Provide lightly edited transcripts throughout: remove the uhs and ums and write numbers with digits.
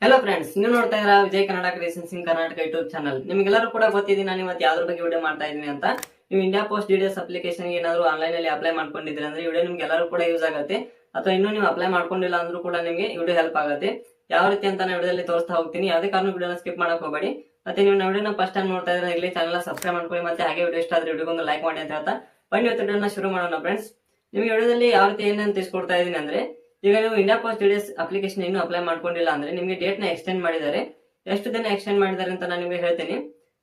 Hello friends, ನೀವು ನೋಡ್ತಾ ಇದ್ದೀರಾ ವಿಜಯ್ ಕನ್ನಡ ಕ್ರಿಯೇಷನ್ಸ್ ಇನ್ ಕರ್ನಾಟಕ ಯೂಟ್ಯೂಬ್ ಚಾನಲ್. ನಿಮಗೆಲ್ಲರೂ ಕೂಡ ಗೊತ್ತಿದೆ ನಾನು ಇವತ್ತು ಯಾವ್ದ್ರ ಬಗ್ಗೆ ವಿಡಿಯೋ ಮಾಡ್ತಾ ಇದ್ದೀನಿ ಅಂತ. ನೀವು ಇಂಡಿಯಾ ಪೋಸ್ಟ್ ಡಿಡಿಎಸ್ ಅಪ್ಲಿಕೇಶನ್ ಏನಾದ್ರು ಆನ್ಲೈನ್ ಅಲ್ಲಿ ಅಪ್ಲೈ ಮಾಡ್ಕೊಂಡಿದ್ರೆ ಅಂದ್ರೆ ವಿಡಿಯೋ ನಿಮ್ಗೆ ಎಲ್ಲರೂ ಕೂಡ ಯೂಸ್ ಆಗುತ್ತೆ. ಅಥವಾ ಇನ್ನೂ ನೀವು ಅಪ್ಲೈ ಮಾಡ್ಕೊಂಡಿಲ್ಲ ಅಂದ್ರೂ ಕೂಡ ನಿಮಗೆ ವಿಡಿಯೋ ಹೆಲ್ಪ್ ಆಗುತ್ತೆ. ಯಾವ ರೀತಿ ಅಂತ ನಾನು ವಿಡಿಯೋದಲ್ಲಿ ತೋರಿಸ್ತಾ ಹೋಗ್ತೀನಿ. ಯಾವುದೇ ಕಾರಣ ವಿಡಿಯೋನ ಸ್ಕಿಪ್ ಮಾಡಕ್ ಹೋಗಬೇಡಿ. ಮತ್ತೆ ನೀವು ವಿಡಿಯೋನ ಫಸ್ಟ್ ಟೈಮ್ ನೋಡ್ತಾ ಇದ್ರೆ ಇಲ್ಲಿ ಚಾನಲ್ ಸಬ್ಸ್ಕ್ರೈಬ್ ಮಾಡ್ಕೊಳ್ಳಿ. ಮತ್ತೆ ಹಾಗೆ ವಿಡಿಯೋ ಇಷ್ಟ ಆದ್ರೆ ವಿಡಿಯೋಗೊಂದು ಲೈಕ್ ಮಾಡಿ ಅಂತ ಹೇಳ್ತಾ ಬನ್ನಿ ಇವತ್ತು ವಿಡಿಯೋನ ಶುರು ಮಾಡೋಣ ಫ್ರೆಂಡ್ಸ್. ನಿಮಗೆ ವಿಡಿಯೋದಲ್ಲಿ ಯಾವ ರೀತಿ ಏನಂತ ತಿಳಿಸ್ಕೊಡ್ತಾ ಇದ್ದೀನಿ ಅಂದ್ರೆ, ಈಗ ನೀವು ಇಂಡಿಯಾ ಪೋಸ್ಟ್ ಡಿಡಿಎಸ್ ಅಪ್ಲಿಕೇಶನ್ ಇನ್ನೂ ಅಪ್ಲೈ ಮಾಡ್ಕೊಂಡಿಲ್ಲ ಅಂದ್ರೆ ನಿಮಗೆ ಡೇಟ್ ನ ಎಕ್ಸ್ಟೆಂಡ್ ಮಾಡಿದ್ದಾರೆ. ಎಷ್ಟು ದಿನ ಎಕ್ಸ್ಟೆಂಡ್ ಮಾಡಿದ್ದಾರೆ ಅಂತ ನಾನು ನಿಮಗೆ ಹೇಳ್ತೀನಿ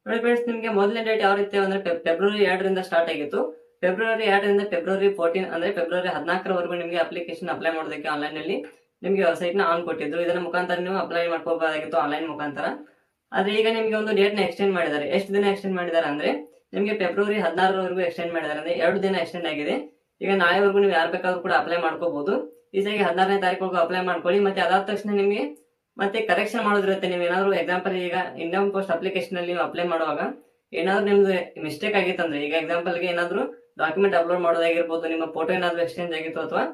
ನೋಡಿ ಫ್ರೆಂಡ್ಸ್. ನಿಮಗೆ ಮೊದಲನೇ ಡೇಟ್ ಯಾವ ರೀತಿ ಅಂದ್ರೆ ಫೆಬ್ರವರಿ 2ರಿಂದ ಸ್ಟಾರ್ಟ್ ಆಗಿತ್ತು. ಫೆಬ್ರವರಿ 2ರಿಂದ ಫೆಬ್ರವರಿ 14 ಅಂದ್ರೆ ಫೆಬ್ರವರಿ 14ರವರೆಗೂ ನಿಮಗೆ ಅಪ್ಲಿಕೇಶನ್ ಅಪ್ಲೈ ಮಾಡೋದಕ್ಕೆ ಆನ್ಲೈನ್ ಅಲ್ಲಿ ನಿಮಗೆ ವೆಬ್ಸೈಟ್ ನ ಆನ್ ಕೊಟ್ಟಿದ್ರು. ಇದರ ಮುಖಾಂತರ ನೀವು ಅಪ್ಲೈ ಮಾಡ್ಕೋಬಹುದಾಗಿತ್ತು ಆನ್ಲೈನ್ ಮುಖಾಂತರ. ಆದ್ರೆ ಈಗ ನಿಮಗೆ ಒಂದು ಡೇಟ್ ನ ಎಕ್ಸ್ಟೆಂಡ್ ಮಾಡಿದ್ದಾರೆ. ಎಷ್ಟು ದಿನ ಎಕ್ಸ್ಟೆಂಡ್ ಮಾಡಿದ್ದಾರೆ ಅಂದ್ರೆ ನಿಮಗೆ ಫೆಬ್ರವರಿ 16ರವರೆಗೂ ಎಕ್ಸ್ಟೆಂಡ್ ಮಾಡಿದ್ದಾರೆ. ಅಂದ್ರೆ 2 ದಿನ ಎಕ್ಸ್ಟೆಂಡ್ ಆಗಿದೆ. ಈಗ ನಾಳೆವರೆಗೂ ನೀವು ಯಾರು ಬೇಕಾದ್ರೂ ಕೂಡ ಅಪ್ಲೈ ಮಾಡ್ಕೋಬಹುದು. ಈಸಾಗಿ 16ನೇ ತಾರೀಕು ಅಪ್ಲೈ ಮಾಡ್ಕೊಳ್ಳಿ. ಮತ್ತೆ ಅದಾದ ತಕ್ಷಣ ನಿಮಗೆ ಮತ್ತೆ ಕರೆಕ್ಷನ್ ಮಾಡೋದಿರುತ್ತೆ. ನೀವು ಏನಾದ್ರು ಎಕ್ಸಾಂಪಲ್ ಈಗ ಇಂಡಿಯನ್ ಪೋಸ್ಟ್ ಅಪ್ಲಿಕೇಶನ್ ಅಲ್ಲಿ ನೀವು ಅಪ್ಲೈ ಮಾಡುವಾಗ ಏನಾದ್ರು ನಿಮ್ದು ಮಿಸ್ಟೇಕ್ ಆಗಿತ್ತಂದ್ರೆ, ಈಗ ಎಕ್ಸಾಂಪಲ್ ಗೆ ಏನಾದ್ರು ಡಾಕ್ಯುಮೆಂಟ್ ಅಪ್ಲೋಡ್ ಮಾಡೋದಾಗಿರ್ಬೋದು, ನಿಮ್ಮ ಫೋಟೋ ಏನಾದ್ರು ಎಕ್ಸ್ಚೇಂಜ್ ಆಗಿತ್ತು ಅಥವಾ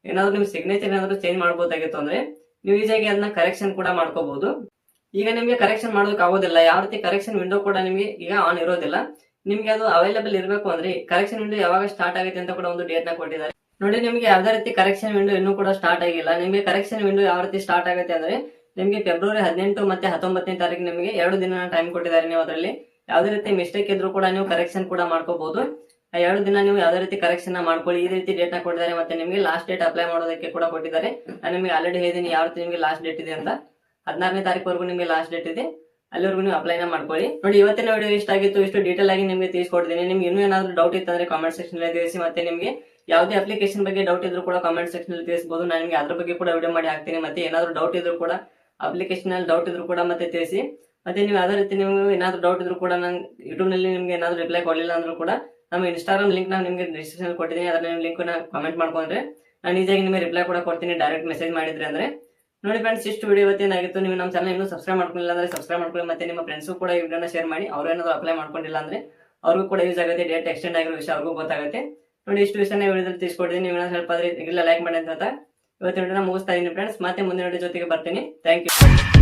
ಏನಾದ್ರು ನಿಮ್ ಸಿಗ್ನೇಚರ್ ಏನಾದ್ರು ಚೇಂಜ್ ಮಾಡಬಹುದಾಗಿತ್ತು ಅಂದ್ರೆ ನೀವು ಈಸಾಗಿ ಅದನ್ನ ಕರೆಕ್ಷನ್ ಕೂಡ ಮಾಡ್ಕೋಬಹುದು. ಈಗ ನಿಮಗೆ ಕರೆಕ್ಷನ್ ಮಾಡೋದಕ್ಕೆ ಆಗೋದಿಲ್ಲ. ಯಾವ ರೀತಿ ಕರೆಕ್ಷನ್ ವಿಂಡೋ ಕೂಡ ನಿಮಗೆ ಈಗ ಆನ್ ಇರೋದಿಲ್ಲ. ನಿಮ್ಗೆ ಅದು ಅವೈಲೇಬಲ್ ಇರಬೇಕು ಅಂದ್ರೆ ಕರೆಕ್ಷನ್ ವಿಂಡೋ ಯಾವಾಗ ಸ್ಟಾರ್ಟ್ ಆಗುತ್ತೆ ಅಂತ ಕೂಡ ಒಂದು ಡೇಟ್ ನ ಕೊಟ್ಟಿದ್ದಾರೆ ನೋಡಿ. ನಿಮಗೆ ಯಾವ್ದೇ ರೀತಿ ಕರೆಕ್ಷನ್ ವಿಂಡೋ ಇನ್ನೂ ಕೂಡ ಸ್ಟಾರ್ಟ್ ಆಗಿಲ್ಲ. ನಿಮಗೆ ಕರೆಕ್ಷನ್ ವಿಂಡೋ ಯಾವ ರೀತಿ ಸ್ಟಾರ್ಟ್ ಆಗುತ್ತೆ ಅಂದ್ರೆ ನಿಮಗೆ ಫೆಬ್ರವರಿ 18 ಮತ್ತೆ 19ನೇ ತಾರೀಕು ನಿಮಗೆ 2 ದಿನ ಟೈಮ್ ಕೊಟ್ಟಿದ್ದಾರೆ. ನೀವು ಅದರಲ್ಲಿ ಯಾವ್ದೇ ರೀತಿ ಮಿಸ್ಟೇಕ್ ಇದ್ರೂ ಕೂಡ ನೀವು ಕರೆಕ್ಷನ್ ಕೂಡ ಮಾಡ್ಕೋಬಹುದು. ಆ 2 ದಿನ ನೀವು ಯಾವ್ದೇ ರೀತಿ ಕರೆಕ್ಷನ್ ಮಾಡ್ಕೊಳ್ಳಿ. ಈ ರೀತಿ ಡೇಟ್ ನ ಕೊಟ್ಟಿದ್ದಾರೆ. ಮತ್ತೆ ನಿಮಗೆ ಲಾಸ್ಟ್ ಡೇಟ್ ಅಪ್ಲೈ ಮಾಡೋದಕ್ಕೆ ಕೂಡ ಕೊಟ್ಟಿದ್ದಾರೆ. ನಾನು ನಿಮಗೆ ಆಲ್ರೆಡಿ ಹೇಳಿದ್ದೀನಿ ಯಾವ ರೀತಿ ನಿಮಗೆ ಲಾಸ್ಟ್ ಡೇಟ್ ಇದೆ ಅಂತ. 16ನೇ ತಾರೀಕುವರೆಗೂ ನಿಮಗೆ ಲಾಸ್ಟ್ ಡೇಟ್ ಇದೆ. ಅಲ್ಲಿವರೆಗೂ ನೀವು ಅಪ್ಲೈನ ಮಾಡ್ಕೊಳ್ಳಿ. ನೋಡಿ, ಇವತ್ತಿನ ವಿಡಿಯೋ ಇಷ್ಟ ಆಗಿತ್ತು. ಇಷ್ಟು ಡೀಟೇಲ್ ಆಗಿ ನಿಮಗೆ ತಿಳಿಸ್ಕೊಡ್ತೀನಿ. ನಿಮ್ಗೆ ಇನ್ನೂ ಏನಾದ್ರು ಡೌಟ್ ಇತ್ತಂದ್ರೆ ಕಾಮೆಂಟ್ ಸೆಕ್ಷನ್ ಅಲ್ಲಿ ತಿಳಿಸಿ. ಮತ್ತೆ ನಿಮಗೆ ಯಾವುದೇ ಅಪ್ಲಿಕೇಶನ್ ಬಗ್ಗೆ ಡೌಟ್ ಇದ್ರೂ ಕೂಡ ಕಾಮೆಂಟ್ ಸೆಕ್ಷನ್ ಅಲ್ಲಿ ತಿಳಿಸಬಹುದು. ನಾನು ನಿಮಗೆ ಅದ್ರ ಬಗ್ಗೆ ಕೂಡ ವಿಡಿಯೋ ಮಾಡಿ ಹಾಕ್ತೀನಿ. ಮತ್ತೆ ಏನಾದ್ರು ಡೌಟ್ ಇದ್ರೂ ಕೂಡ ಅಪ್ಲಿಕೇಶನ್ ಅಲ್ಲಿ ಡೌಟ್ ಇದ್ರೂ ಕೂಡ ಮತ್ತೆ ತಿಳಿಸಿ. ಮತ್ತೆ ನೀವು ಅದೇ ರೀತಿ ನೀವು ಏನಾದ್ರು ಡೌಟ್ ಇದ್ರೂ ಕೂಡ ನಾನು ಯೂಟ್ಯೂಬ್ ನಲ್ಲಿ ನಿಮ್ಗೆ ಏನಾದ್ರು ರಿಪ್ಲೈ ಕೊಡಲಿಲ್ಲ ಅಂದ್ರೂ ಕೂಡ ನಮ್ಮ ಇನ್ಸ್ಟಾಗ್ರಾಮ್ ಲಿಂಕ್ ನಾನು ನಿಮಗೆ ಡಿಸ್ಕ್ರಿಪ್ಷನ್ ಕೊಟ್ಟಿದ್ದೀನಿ. ಅದನ್ನ ಲಿಂಕ್ ನ ಕಾಮೆಂಟ್ ಮಾಡ್ಕೊಂಡ್ರೆ ನಾನು ಈಸಿಯಾಗಿ ನಿಮಗೆ ರಿಪ್ಲೈ ಕೂಡ ಕೊಡ್ತೀನಿ, ಡೈರೆಕ್ಟ್ ಮೆಸೇಜ್ ಮಾಡಿದ್ರೆ ಅಂದ್ರೆ. ನೋಡಿ ಫ್ರೆಂಡ್ಸ್, ಇಷ್ಟು ವಿಡಿಯೋ ಇವತ್ತೇನಾಗಿತ್ತು. ನೀವು ನಮ್ಮ ಚಾನಲ್ ಇನ್ನೂ ಸಬ್ಸ್ಕ್ರೈಬ್ ಮಾಡ್ಕೊಂಡಿಲ್ಲ ಅಂದ್ರೆ ಸಬ್ಸ್ಕ್ರೈಬ್ ಮಾಡ್ಕೊಳ್ಳಿ. ಮತ್ತೆ ನಿಮ್ಮ ಫ್ರೆಂಡ್ಸ್ ಕೂಡ ಈ ವಿಡಿಯೋನ ಶೇರ್ ಮಾಡಿ. ಅವ್ರು ಏನಾದ್ರು ಅಪ್ಲೈ ಮಾಡ್ಕೊಂಡಿಲ್ಲ ಅಂದ್ರೆ ಅವ್ರಿಗೂ ಕೂಡ ಯೂಸ್ ಆಗುತ್ತೆ. ಡೇಟ್ ಎಕ್ಸ್ಟೆಂಡ್ ಆಗಿರೋ ವಿಷಯ ಅವ್ರಿಗೂ ಗೊತ್ತಾಗುತ್ತೆ. ನೋಡಿ, ಇಷ್ಟು ವಿಷಯನ ವಿಡಿಯೋದಲ್ಲಿ ತಿಳಿಸ್ಕೊಡ್ತೀನಿ. ನೀವು ಏನಾದ್ರು ಹೆಲ್ಪ್ ಆದ್ರೆ ಈಗಲೇ ಲೈಕ್ ಮಾಡಿ ಅಂತ ಇವತ್ತಿನ ವಿಡಿಯೋನ ಮುಗಿಸ್ತಾ ಇದ್ದೀನಿ ಫ್ರೆಂಡ್ಸ್. ಮತ್ತೆ ಮುಂದಿನ ವಿಡಿಯೋ ಜೊತೆಗೆ ಬರ್ತೀನಿ. Thank you.